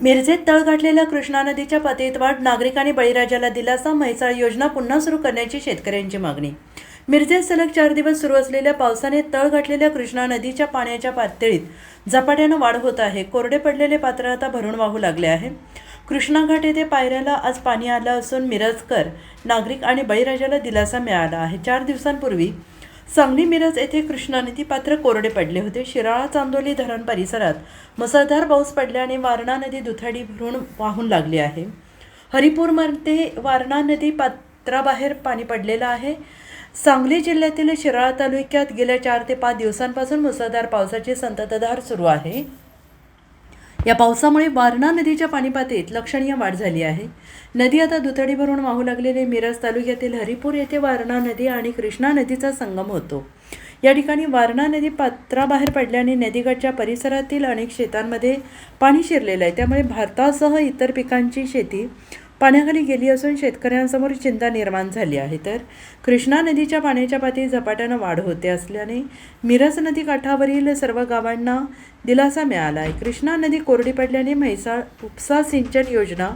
मिरजेत तळ गाठलेल्या कृष्णा नदीच्या पातळीत वाढ, नागरिकांनी बळीराजाला दिलासा. म्हैसाळ योजना पुन्हा सुरू करण्याची शेतकऱ्यांची मागणी. मिरजेत सलग 4 दिवस सुरू असलेल्या पावसाने तळ गाठलेल्या कृष्णा नदीच्या पाण्याच्या पातळीत झपाट्यानं वाढ होत आहे. कोरडे पडलेले पात्र आता भरून वाहू लागले आहे. कृष्णा घाट येथे पायऱ्याला आज पाणी आलं असून मिरजकर, नागरिक आणि बळीराजाला दिलासा मिळाला आहे. 4 दिवसांपूर्वी सांगली मिरज येथे कृष्णा नदी पात्र कोरडे पडले होते. शिराळा चांदोली धरण परिसरात मुसळधार पाऊस पडल्याने वारणा नदी दुथडी भरून वाहून लागली आहे. हरिपूरमध्ये वारणा नदी पात्राबाहेर पाणी पडलेलं आहे. सांगली जिल्ह्यातील शिराळा तालुक्यात गेल्या 4 ते 5 दिवसांपासून मुसळधार पावसाची संततधार सुरू आहे. या पावसामुळे वारणा नदीच्या पाणीपातळीत लक्षणीय वाढ झाली आहे. नदी आता दुथडी भरून वाहू लागलेले मिरज तालुक्यातील हरिपूर येथे वारणा नदी आणि कृष्णा नदीचा संगम होतो. या ठिकाणी वारणा नदी पात्राबाहेर पडल्याने नदीकाठच्या परिसरातील अनेक शेतांमध्ये पाणी शिरलेलं आहे. त्यामुळे भातासह इतर पिकांची शेती पाण्याखाली गेली असून शेतकऱ्यांसमोर चिंता निर्माण झाली आहे. तर कृष्णा नदीच्या पाण्याच्या पातळीत झपाट्यानं वाढ होते असल्याने मिरज नदी काठावरील सर्व गावांना दिलासा मिळाला आहे. कृष्णा नदी कोरडी पडल्याने म्हैसाळ उपसा सिंचन योजना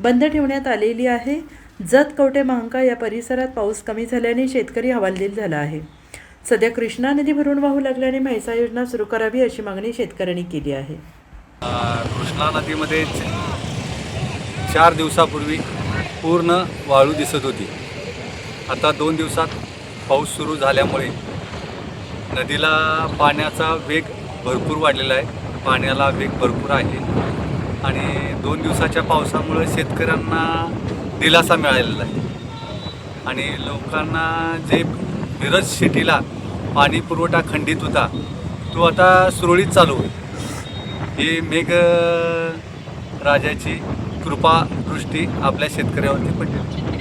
बंद ठेवण्यात आलेली आहे. जत, कवठे, महांकाळ या परिसरात पाऊस कमी झाल्याने शेतकरी हवालदिल झाला आहे. सध्या कृष्णा नदी भरून वाहू लागल्याने म्हैसाळ योजना सुरू करावी अशी मागणी शेतकऱ्यांनी केली आहे. कृष्णा नदीमध्ये 4 दिवसापूर्वी पूर्ण वाळू दिसत होती. आता 2 दिवसात पाऊस सुरू झाल्यामुळे नदीला पाण्याचा वेग भरपूर वाढलेला आहे. पाण्याला वेग भरपूर आहे आणि 2 दिवसाच्या पावसामुळे शेतकऱ्यांना दिलासा मिळालेला आहे आणि लोकांना जे मिरज सिटीला पाणी पुरवठा खंडित होता तो आता सुरळीत चालू होईल. ही मेघ राजाची कृपा दृष्टी आपल्या शेतकऱ्यावरती पडली.